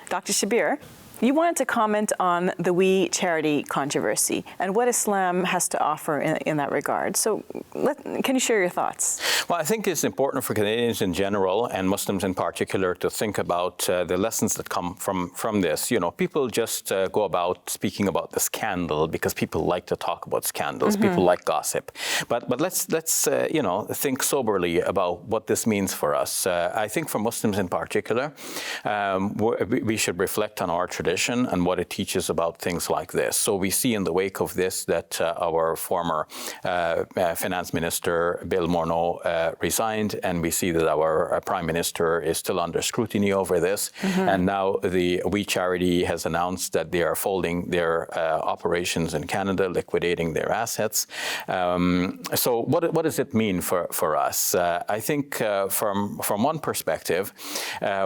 Dr. Shabir, you wanted to comment on the We Charity controversy and what Islam has to offer in that regard. So can you share your thoughts? Well, I think it's important for Canadians in general and Muslims in particular to think about the lessons that come from this. You know, people just go about speaking about the scandal because people like to talk about scandals. People like gossip. But let's think soberly about what this means for us. I think for Muslims in particular, we should reflect on our tradition and what it teaches about things like this. So we see in the wake of this that our former finance minister, Bill Morneau, resigned, and we see that our prime minister is still under scrutiny over this. And now the We Charity has announced that they are folding their operations in Canada, liquidating their assets. So what does it mean for us? I think from one perspective,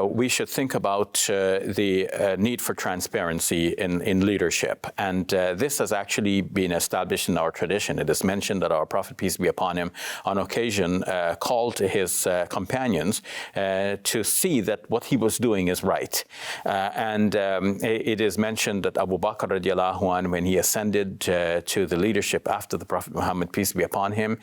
we should think about the need for transparency in leadership. And this has actually been established in our tradition. It is mentioned that our Prophet, peace be upon him, on occasion called his companions to see that what he was doing is right. And it is mentioned that Abu Bakr radiallahu anh, when he ascended to the leadership after the Prophet Muhammad, peace be upon him,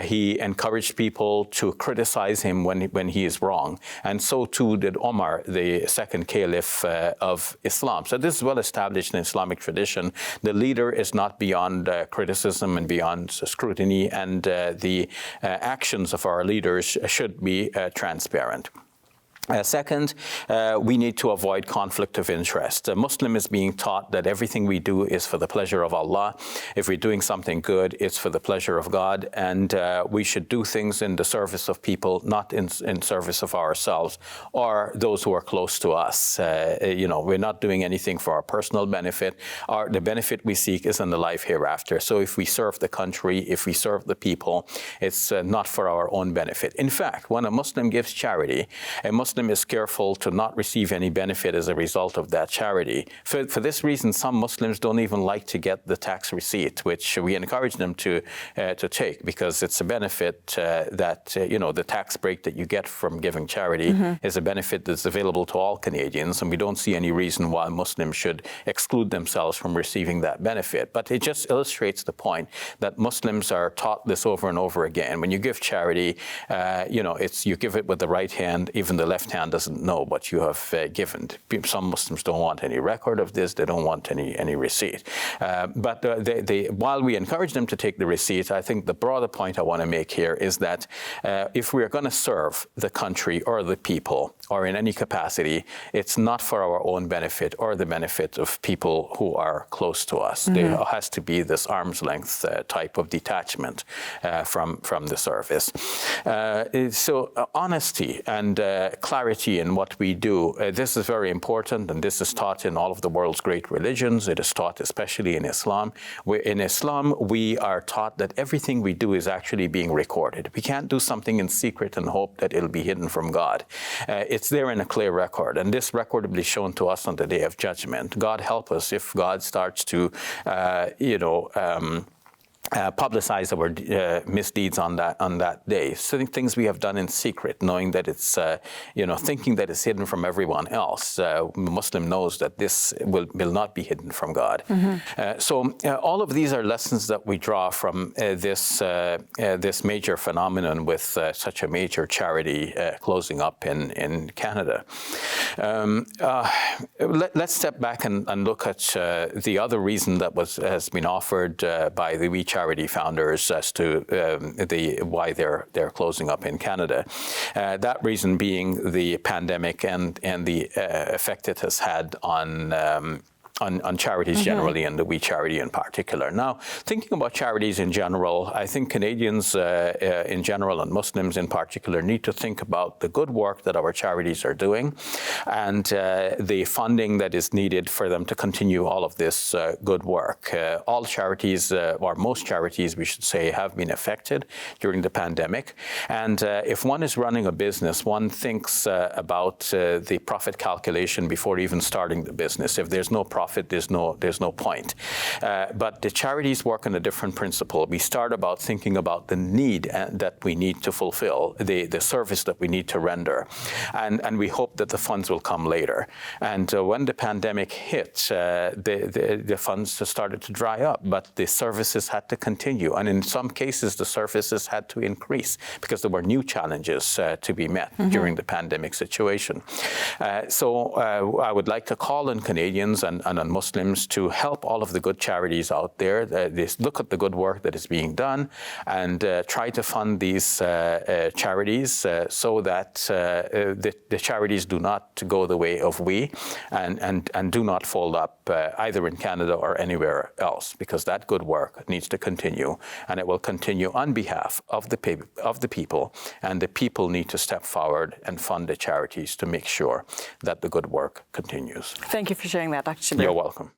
he encouraged people to criticize him when he is wrong. And so too did Omar, the second caliph of Islam. So this is well established in Islamic tradition. The leader is not beyond criticism and beyond scrutiny, and the actions of our leaders should be transparent. Second, we need to avoid conflict of interest. A Muslim is being taught that everything we do is for the pleasure of Allah. If we're doing something good, it's for the pleasure of God, and we should do things in the service of people, not in service of ourselves or those who are close to us. We're not doing anything for our personal benefit. The benefit we seek is in the life hereafter. So if we serve the country, if we serve the people, it's not for our own benefit. In fact, when a Muslim gives charity, a Muslim is careful to not receive any benefit as a result of that charity. For this reason, some Muslims don't even like to get the tax receipt, which we encourage them to take, because it's a benefit that, the tax break that you get from giving charity is a benefit that's available to all Canadians, and we don't see any reason why Muslims should exclude themselves from receiving that benefit. But it just illustrates the point that Muslims are taught this over and over again. When you give charity, you give it with the right hand, even the left hand doesn't know what you have given. Some Muslims don't want any record of this. They don't want any receipt. But while we encourage them to take the receipt, I think the broader point I want to make here is that if we are going to serve the country or the people or in any capacity, it's not for our own benefit or the benefit of people who are close to us. There has to be this arm's length type of detachment from the service. So honesty and clarity in what we do, this is very important, and this is taught in all of the world's great religions. It is taught especially in Islam. In Islam, we are taught that everything we do is actually being recorded. We can't do something in secret and hope that it'll be hidden from God. It's there in a clear record, and this record will be shown to us on the day of judgment. God help us if God starts to, publicize our misdeeds on that day. So things we have done in secret, knowing that it's, thinking that it's hidden from everyone else. The Muslim knows that this will not be hidden from God. So all of these are lessons that we draw from this major phenomenon with such a major charity closing up in Canada. Let's step back and look at the other reason that has been offered by the We Charity founders as to why they're closing up in Canada. That reason being the pandemic and the effect it has had on charities generally, and the We Charity in particular. Now, thinking about charities in general, I think Canadians in general and Muslims in particular need to think about the good work that our charities are doing and the funding that is needed for them to continue all of this good work. All charities, or most charities, we should say, have been affected during the pandemic. And if one is running a business, one thinks about the profit calculation before even starting the business. If there's no profit profit, there's no point. But the charities work on a different principle. We start about thinking about the need that we need to fulfill, the service that we need to render, and we hope that the funds will come later. And when the pandemic hit, the funds started to dry up, but the services had to continue, and in some cases the services had to increase because there were new challenges to be met during the pandemic situation. So I would like to call on Canadians and on Muslims to help all of the good charities out there. They look at the good work that is being done and try to fund these charities so that the charities do not go the way of we and do not fold up either in Canada or anywhere else, because that good work needs to continue, and it will continue on behalf of the people, and the people need to step forward and fund the charities to make sure that the good work continues. Thank you for sharing that, Dr. Shabir. You're welcome.